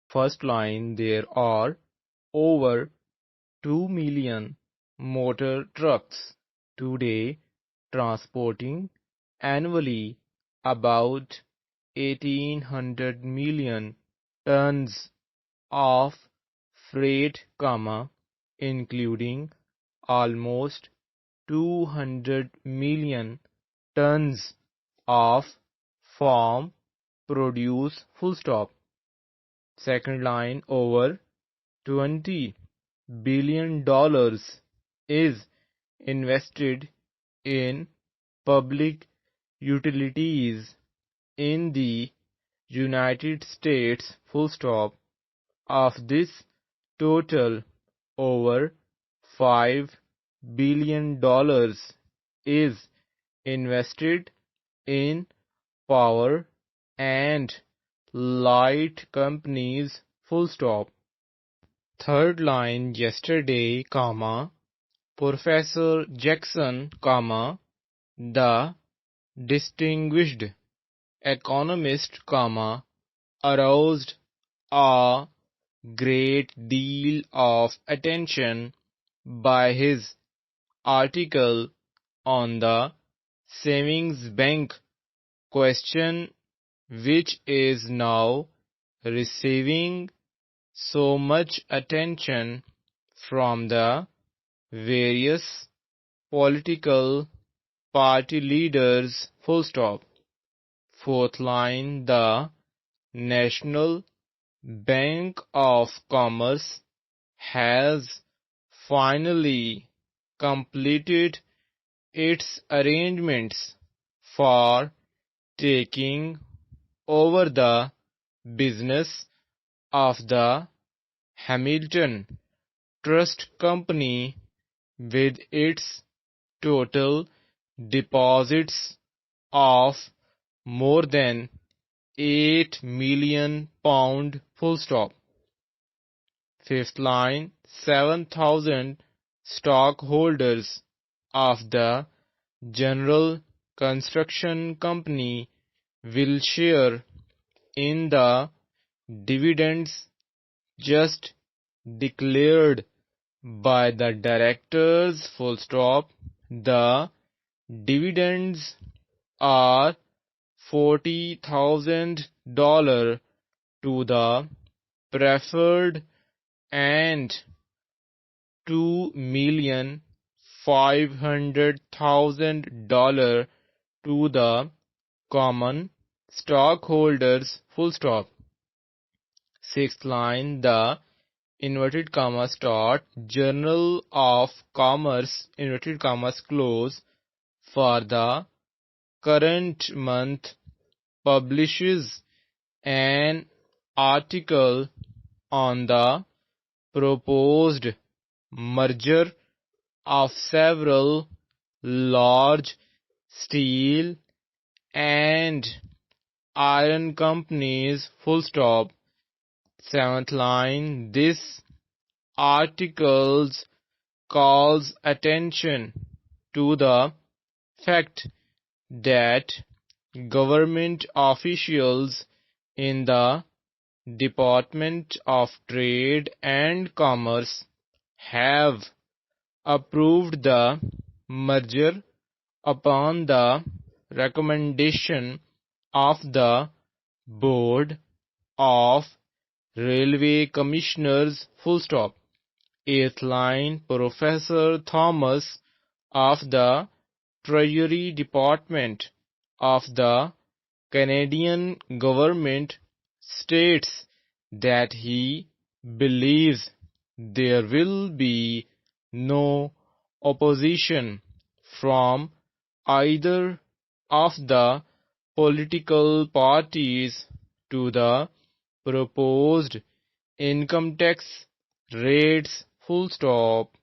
First line, there are over 2 million motor trucks today transporting annually about 1800 million tons of freight, including almost 200 million tons of farm produce. Full stop. Second line, over $20 billion is invested in public utilities in the United States. Full stop. Of this total, over $5 billion is invested in power and light companies. Full stop. Third line, yesterday, Professor Jackson, the distinguished economist, aroused a great deal of attention by his article on the savings bank question, which is now receiving so much attention from the various political party leaders. Full stop. Fourth line, the National Bank of Commerce has finally completed its arrangements for taking over the business of the Hamilton Trust Company, with its total deposits of more than £8 million. Full stop. Fifth line, 7,000 stockholders of the General Construction Company will share in the dividends just declared by the directors. Full stop. The dividends are $40,000 to the preferred and $2,500,000 to the common stockholders. Full stop. Sixth line, the inverted comma start Journal of Commerce inverted commas close for the current month publishes an article on the proposed merger of several large steel and iron companies. Full stop. Seventh line, this article calls attention to the fact that government officials in the Department of Trade and Commerce have approved the merger upon the recommendation of the Board of Railway Commissioners. Full stop. Eighth line, Professor Thomas of the Treasury Department of the Canadian government states that he believes there will be no opposition from either of the political parties to the proposed income tax rates. Full stop.